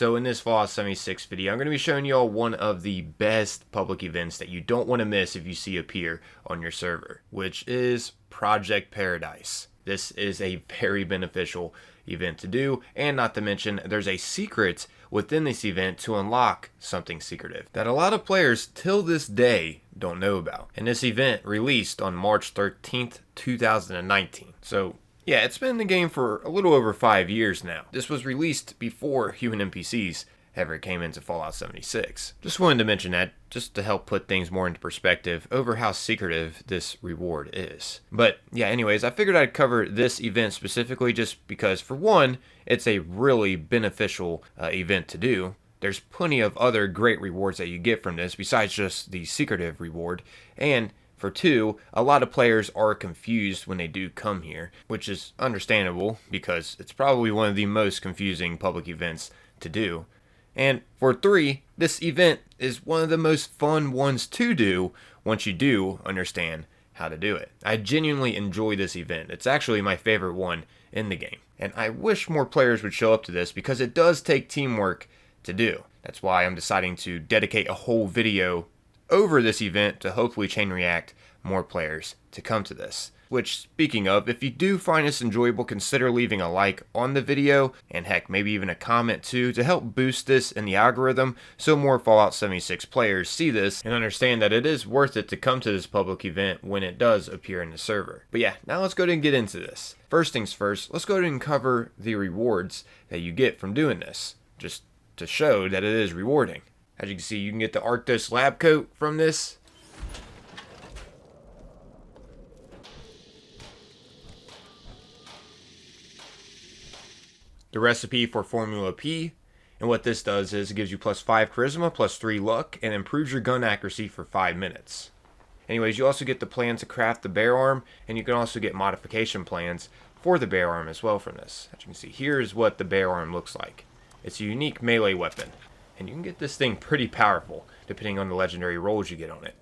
So in this Fallout 76 video, I'm going to be showing you all one of the best public events that you don't want to miss if you see appear on your server, which is Project Paradise. This is a very beneficial event to do, and not to mention there's a secret within this event to unlock something secretive that a lot of players till this day don't know about. And this event released on March 13th, 2019. So yeah, it's been in the game for a little over 5 years now. This was released before human NPCs ever came into Fallout 76. Just wanted to mention that just to help put things more into perspective over how secretive this reward is. But yeah, anyways, I figured I'd cover this event specifically just because, for one, it's a really beneficial event to do. There's plenty of other great rewards that you get from this besides just the secretive reward. And for two, a lot of players are confused when they do come here, which is understandable because it's probably one of the most confusing public events to do. And for three, this event is one of the most fun ones to do once you do understand how to do it. I genuinely enjoy this event. It's actually my favorite one in the game. And I wish more players would show up to this because it does take teamwork to do. That's why I'm deciding to dedicate a whole video over this event to hopefully chain react more players to come to this. Which, speaking of, if you do find this enjoyable, consider leaving a like on the video, and heck, maybe even a comment too, to help boost this in the algorithm so more Fallout 76 players see this and understand that it is worth it to come to this public event when it does appear in the server. But yeah, now let's go ahead and get into this. First things first, let's go ahead and cover the rewards that you get from doing this, just to show that it is rewarding. As you can see, you can get the Arctos lab coat from this. The recipe for Formula P, and what this does is it gives you +5 charisma, +3 luck, and improves your gun accuracy for 5 minutes. Anyways, you also get the plan to craft the bear arm, and you can also get modification plans for the bear arm as well from this. As you can see, here's what the bear arm looks like. It's a unique melee weapon, and you can get this thing pretty powerful depending on the legendary rolls you get on it.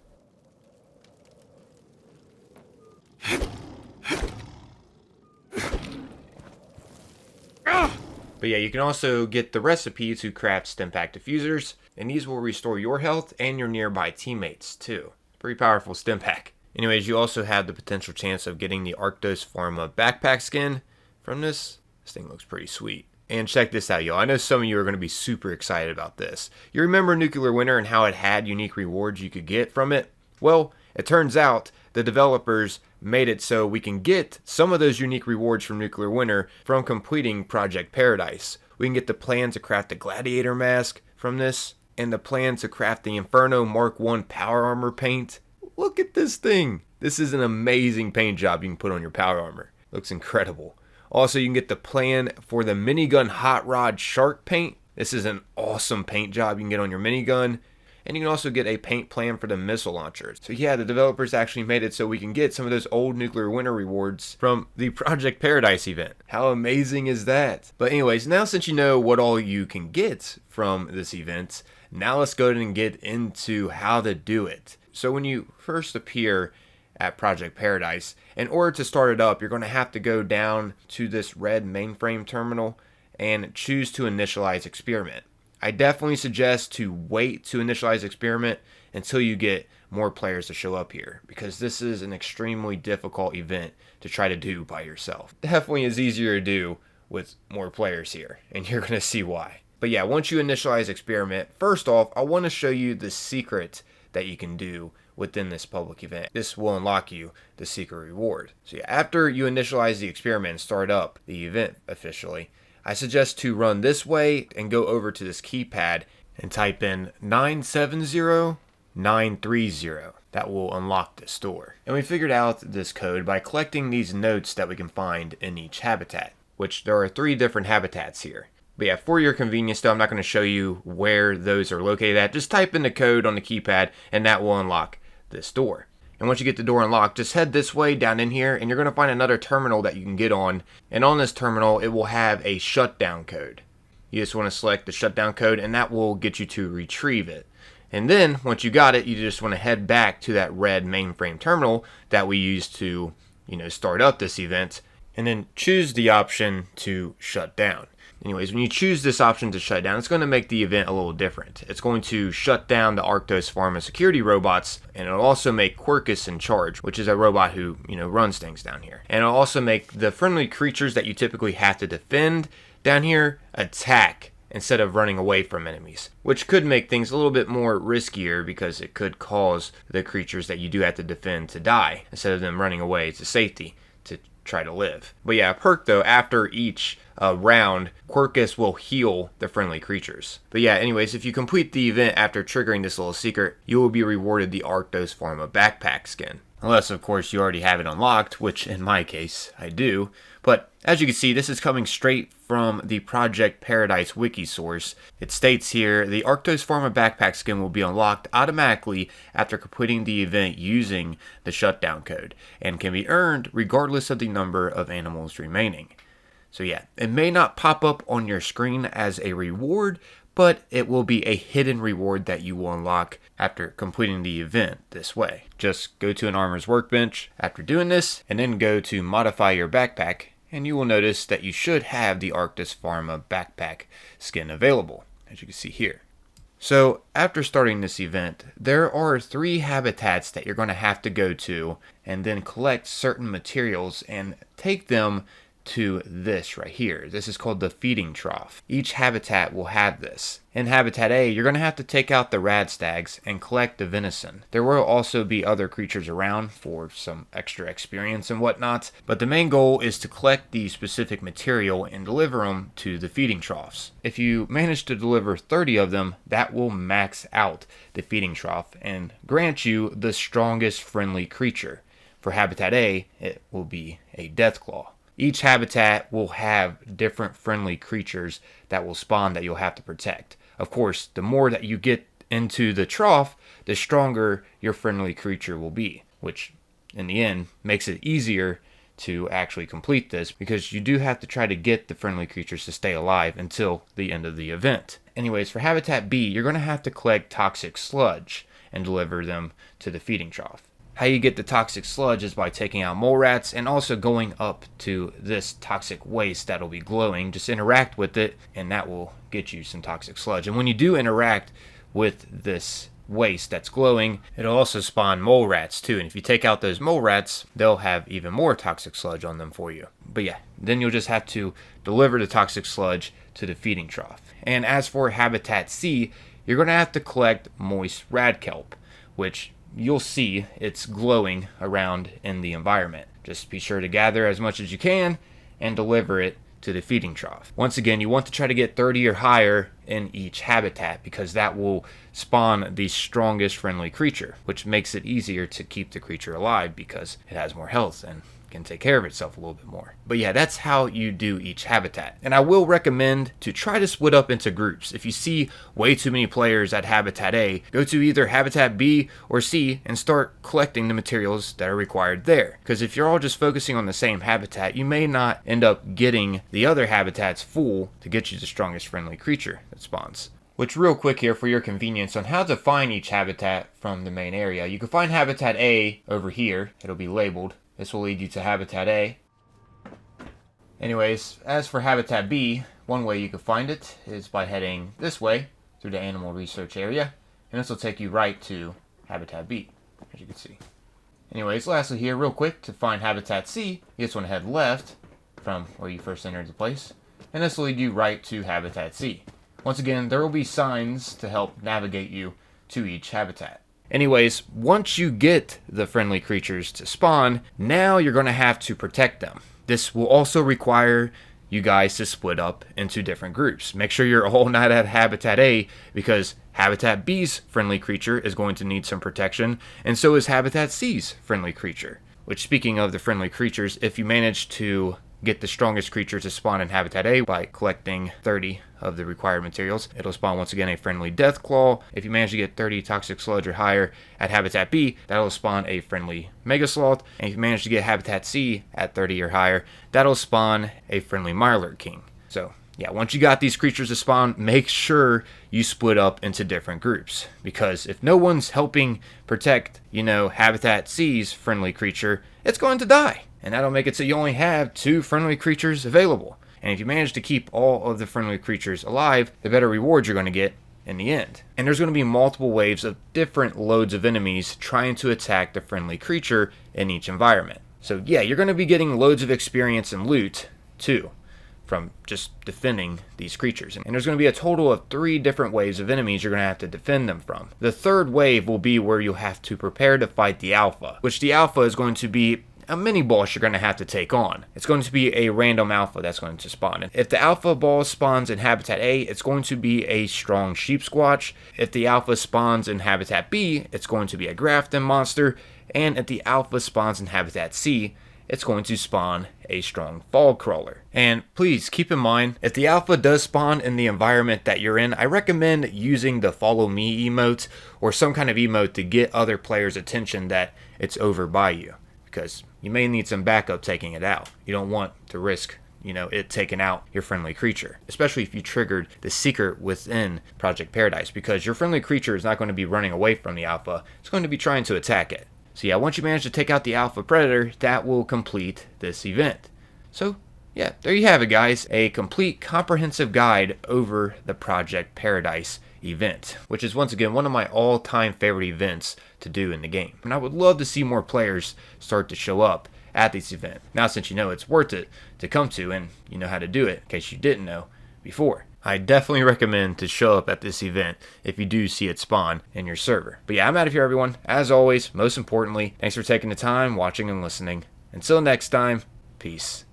But yeah, you can also get the recipe to craft Stimpack diffusers, and these will restore your health and your nearby teammates too. Pretty powerful Stimpack. Anyways, you also have the potential chance of getting the Arctos Pharma backpack skin from this. This thing looks pretty sweet. And check this out, y'all. I know some of you are going to be super excited about this. You remember Nuclear Winter and how it had unique rewards you could get from it? Well, it turns out the developers made it so we can get some of those unique rewards from Nuclear Winter from completing Project Paradise. We can get the plan to craft the Gladiator mask from this, and the plan to craft the Inferno Mark I power armor paint. Look at this thing. This is an amazing paint job you can put on your power armor. Looks incredible. Also, you can get the plan for the minigun hot rod shark paint. This is an awesome paint job you can get on your minigun. And you can also get a paint plan for the missile launchers. So yeah, the developers actually made it so we can get some of those old Nuclear Winter rewards from the Project Paradise event. How amazing is that? But anyways, now since you know what all you can get from this event, now let's go ahead and get into how to do it. So when you first appear at Project Paradise, in order to start it up, you're going to have to go down to this red mainframe terminal and choose to initialize experiment. I definitely suggest to wait to initialize experiment until you get more players to show up here, because this is an extremely difficult event to try to do by yourself. Definitely is easier to do with more players here, and you're going to see why. But yeah, once you initialize experiment, first off, I want to show you the secret that you can do within this public event. This will unlock you the secret reward. So yeah, after you initialize the experiment and start up the event officially, I suggest to run this way and go over to this keypad and type in 970930. That will unlock this door. And we figured out this code by collecting these notes that we can find in each habitat, which there are 3 different habitats here. But yeah, for your convenience though, I'm not going to show you where those are located at. Just type in the code on the keypad and that will unlock this door. And once you get the door unlocked, just head this way down in here and you're going to find another terminal that you can get on. And on this terminal, it will have a shutdown code. You just want to select the shutdown code and that will get you to retrieve it. And then once you got it, you just want to head back to that red mainframe terminal that we used to, start up this event, and then choose the option to shut down. Anyways, when you choose this option to shut down, it's going to make the event a little different. It's going to shut down the Arctos Pharma security robots, and it'll also make Quercus in charge, which is a robot who, runs things down here. And it'll also make the friendly creatures that you typically have to defend down here attack instead of running away from enemies, which could make things a little bit more riskier because it could cause the creatures that you do have to defend to die instead of them running away to safety to try to live. But yeah, a perk though, after each round, Quercus will heal the friendly creatures. But yeah, anyways, if you complete the event after triggering this little secret, you will be rewarded the Arctos Pharma backpack skin. Unless, of course, you already have it unlocked, which in my case, I do. But as you can see, this is coming straight from the Project Paradise wiki source. It states here, the Arctos Pharma backpack skin will be unlocked automatically after completing the event using the shutdown code, and can be earned regardless of the number of animals remaining. So yeah, it may not pop up on your screen as a reward, but it will be a hidden reward that you will unlock after completing the event this way. Just go to an armor's workbench after doing this, and then go to modify your backpack, and you will notice that you should have the Arctos Pharma backpack skin available, as you can see here. So after starting this event, there are 3 habitats that you're going to have to go to, and then collect certain materials and take them to this right here. This is called the feeding trough. Each habitat will have this. In Habitat A, you're going to have to take out the rad stags and collect the venison. There will also be other creatures around for some extra experience and whatnot, but the main goal is to collect the specific material and deliver them to the feeding troughs. If you manage to deliver 30 of them, that will max out the feeding trough and grant you the strongest friendly creature. For Habitat A, it will be a Deathclaw. Each habitat will have different friendly creatures that will spawn that you'll have to protect. Of course, the more that you get into the trough, the stronger your friendly creature will be, which in the end makes it easier to actually complete this because you do have to try to get the friendly creatures to stay alive until the end of the event. Anyways, for Habitat B, you're going to have to collect toxic sludge and deliver them to the feeding trough. How you get the toxic sludge is by taking out mole rats and also going up to this toxic waste that'll be glowing. Just interact with it and that will get you some toxic sludge. And when you do interact with this waste that's glowing, it'll also spawn mole rats too. And if you take out those mole rats, they'll have even more toxic sludge on them for you. But yeah, then you'll just have to deliver the toxic sludge to the feeding trough. And as for Habitat C, you're going to have to collect moist rad kelp, which you'll see it's glowing around in the environment. Just be sure to gather as much as you can and deliver it to the feeding trough. Once again, you want to try to get 30 or higher in each habitat because that will spawn the strongest friendly creature, which makes it easier to keep the creature alive because it has more health and can take care of itself a little bit more. But yeah, that's how you do each habitat. And I will recommend to try to split up into groups. If you see way too many players at Habitat A, go to either Habitat B or C and start collecting the materials that are required there. Because if you're all just focusing on the same habitat, you may not end up getting the other habitats full to get you the strongest friendly creature that spawns. Which, real quick here for your convenience on how to find each habitat from the main area. You can find Habitat A over here. It'll be labeled. This will lead you to Habitat A. Anyways, as for Habitat B, one way you can find it is by heading this way through the animal research area, and this will take you right to Habitat B, as you can see. Anyways, lastly here, real quick, to find Habitat C, you just want to head left from where you first entered the place, and this will lead you right to Habitat C. Once again, there will be signs to help navigate you to each habitat. Anyways, once you get the friendly creatures to spawn, now you're going to have to protect them. This will also require you guys to split up into different groups. Make sure you're all not at Habitat A because Habitat B's friendly creature is going to need some protection, and so is Habitat C's friendly creature. Which, speaking of the friendly creatures, if you manage to get the strongest creature to spawn in Habitat A by collecting 30 of the required materials, it'll spawn once again a friendly Deathclaw. If you manage to get 30 toxic sludge or higher at Habitat B, that'll spawn a friendly Mega Sloth. And if you manage to get Habitat C at 30 or higher, that'll spawn a friendly Mirelurk King. So yeah, once you got these creatures to spawn, make sure you split up into different groups. Because if no one's helping protect, Habitat C's friendly creature, it's going to die. And that'll make it so you only have 2 friendly creatures available. And if you manage to keep all of the friendly creatures alive, the better rewards you're going to get in the end. And there's going to be multiple waves of different loads of enemies trying to attack the friendly creature in each environment. So yeah, you're going to be getting loads of experience and loot too from just defending these creatures. And there's going to be a total of 3 different waves of enemies you're going to have to defend them from. The third wave will be where you'll have to prepare to fight the alpha, which the alpha is going to be a mini boss you're going to have to take on. It's going to be a random alpha that's going to spawn. And if the alpha boss spawns in Habitat A, it's going to be a strong sheep squatch. If the alpha spawns in Habitat B, it's going to be a Grafton monster. And if the alpha spawns in Habitat C, it's going to spawn a strong fog crawler. And please keep in mind, if the alpha does spawn in the environment that you're in, I recommend using the follow me emote or some kind of emote to get other players' attention that it's over by you, because you may need some backup taking it out. You don't want to risk, it taking out your friendly creature, especially if you triggered the secret within Project Paradise, because your friendly creature is not going to be running away from the alpha, it's going to be trying to attack it. So yeah, once you manage to take out the alpha predator, that will complete this event. So yeah, there you have it, guys. A complete comprehensive guide over the Project Paradise event, which is once again one of my all-time favorite events to do in the game. And I would love to see more players start to show up at this event. Now, since you know it's worth it to come to and you know how to do it, in case you didn't know before. I definitely recommend to show up at this event if you do see it spawn in your server. But yeah, I'm out of here, everyone. As always, most importantly, thanks for taking the time, watching and listening. Until next time, peace.